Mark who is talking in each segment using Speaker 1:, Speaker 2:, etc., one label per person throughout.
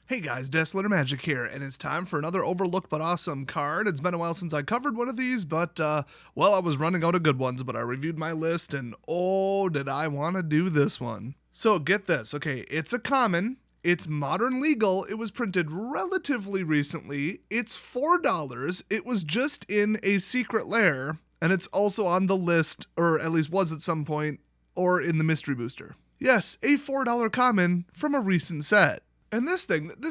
Speaker 1: Hey guys, Desolator Magic here, and it's time for another overlooked but awesome card. It's been a while since I covered one of these, but, well, I was running out of good ones, but I reviewed my list, and oh, did I want to do this one. So, get this, okay, it's a common, it's modern legal, it was printed relatively recently, it's $4, it was just in a secret lair, and it's also on the list, or at least was at some point, or in the mystery booster. Yes, a $4 common from a recent set. And this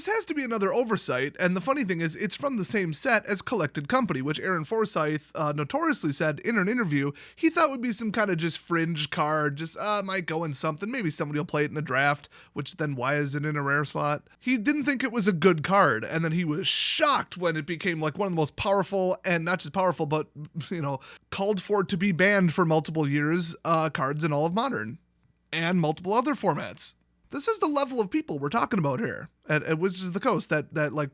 Speaker 1: has to be another oversight, and the funny thing is, it's from the same set as Collected Company, which Aaron Forsyth notoriously said in an interview he thought would be some kind of just fringe card, just might go in something, maybe somebody will play it in a draft, which then why is it in a rare slot? He didn't think it was a good card, and then he was shocked when it became like one of the most powerful, and not just powerful, but, called for to be banned for multiple years, cards in all of Modern, and multiple other formats. This is the level of people we're talking about here at Wizards of the Coast that like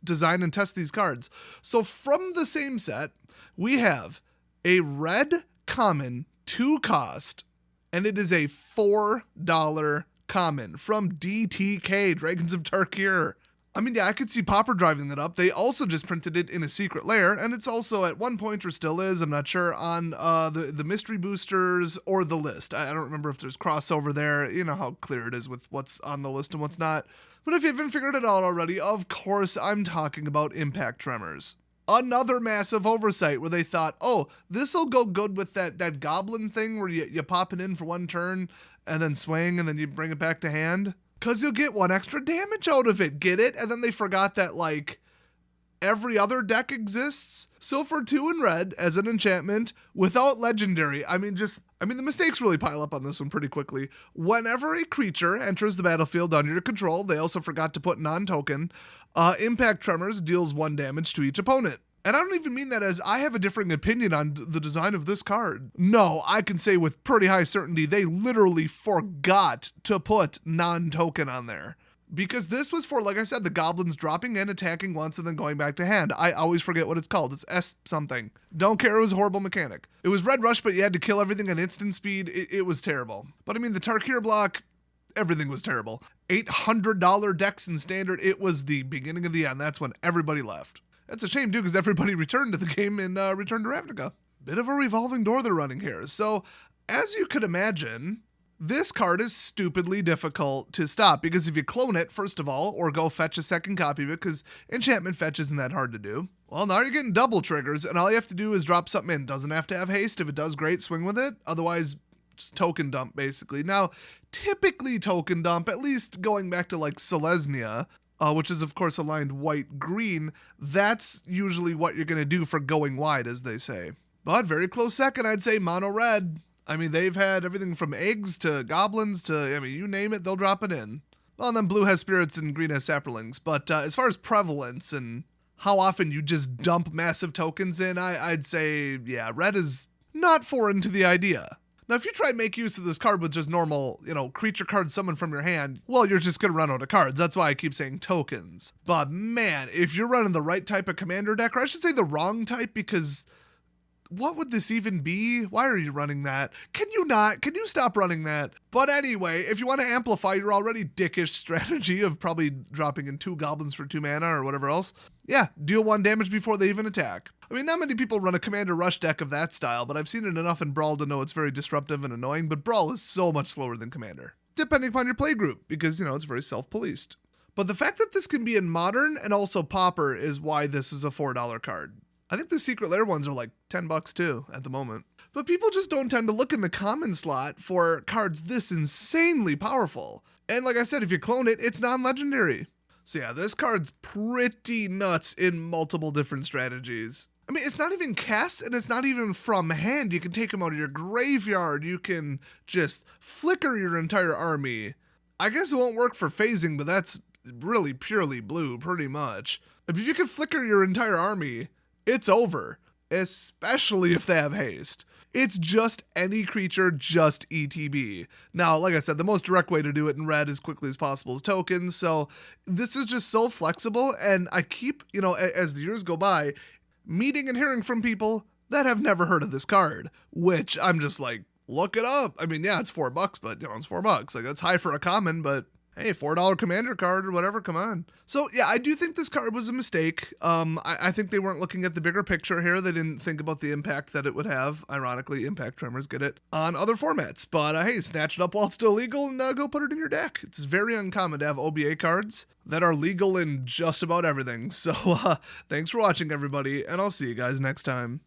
Speaker 1: design and test these cards. So from the same set, we have a red common 2 cost, and it is a $4 common from DTK, Dragons of Tarkir. I mean, yeah, I could see Pauper driving that up. They also just printed it in a secret lair, and it's also at one point, or still is, I'm not sure, on the mystery boosters or the list. I don't remember if there's crossover there. You know how clear it is with what's on the list and what's not. But if you haven't figured it out already, of course I'm talking about Impact Tremors. Another massive oversight where they thought, oh, this'll go good with that goblin thing where you pop it in for one turn and then swing and then you bring it back to hand. Because you'll get 1 extra damage out of it, get it? And then they forgot that, like, every other deck exists. So for 2 in red, as an enchantment, without legendary, the mistakes really pile up on this one pretty quickly. Whenever a creature enters the battlefield under your control, they also forgot to put non-token, Impact Tremors deals 1 damage to each opponent. And I don't even mean that as I have a differing opinion on the design of this card. No, I can say with pretty high certainty they literally forgot to put non-token on there. Because this was for, like I said, the goblins dropping in, attacking once, and then going back to hand. I always forget what it's called. It's S something. Don't care, it was a horrible mechanic. It was red rush, but you had to kill everything at instant speed. It was terrible. But I mean, the Tarkir block, everything was terrible. $800 decks in standard, it was the beginning of the end. That's when everybody left. That's a shame, too, because everybody returned to the game in Return to Ravnica. Bit of a revolving door they're running here. So, as you could imagine, this card is stupidly difficult to stop, because if you clone it, first of all, or go fetch a second copy of it, because enchantment fetch isn't that hard to do, well, now you're getting double triggers, and all you have to do is drop something in. Doesn't have to have haste. If it does, great, swing with it. Otherwise, just token dump, basically. Now, typically token dump, at least going back to, like, Selesnya, which is, of course, aligned white-green, that's usually what you're going to do for going wide, as they say. But very close second, I'd say mono-red. I mean, they've had everything from eggs to goblins to, you name it, they'll drop it in. Well, and then blue has spirits and green has saplings. But as far as prevalence and how often you just dump massive tokens in, I'd say, yeah, red is not foreign to the idea. Now, if you try and make use of this card with just normal, creature cards summoned from your hand, well, you're just going to run out of cards. That's why I keep saying tokens. But man, if you're running the right type of commander deck, or I should say the wrong type, because what would this even be? Why are you running that? Can you not? Can you stop running that? But anyway, if you want to amplify your already dickish strategy of probably dropping in 2 goblins for 2 mana or whatever else, yeah, deal 1 damage before they even attack. I mean, not many people run a Commander Rush deck of that style, but I've seen it enough in Brawl to know it's very disruptive and annoying, but Brawl is so much slower than Commander, depending upon your play group, because, it's very self-policed. But the fact that this can be in Modern and also Pauper is why this is a $4 card. I think the Secret Lair ones are like $10 too, at the moment. But people just don't tend to look in the common slot for cards this insanely powerful. And like I said, if you clone it, it's non-legendary. So yeah, this card's pretty nuts in multiple different strategies. I mean, it's not even cast, and it's not even from hand. You can take them out of your graveyard. You can just flicker your entire army. I guess it won't work for phasing, but that's really purely blue, pretty much. If you can flicker your entire army, it's over, especially if they have haste. It's just any creature, just ETB. Now, like I said, the most direct way to do it in red as quickly as possible is tokens, so this is just so flexible, and I keep, as the years go by, meeting and hearing from people that have never heard of this card, which I'm just like, look it up. I mean, yeah, it's $4, but it's $4. Like, that's high for a common, but Hey, $4 commander card or whatever, come on. So yeah, I do think this card was a mistake. I think they weren't looking at the bigger picture here. They didn't think about the impact that it would have. Ironically, impact tremors get it on other formats. But hey, snatch it up while it's still legal and go put it in your deck. It's very uncommon to have OBA cards that are legal in just about everything. So thanks for watching, everybody, and I'll see you guys next time.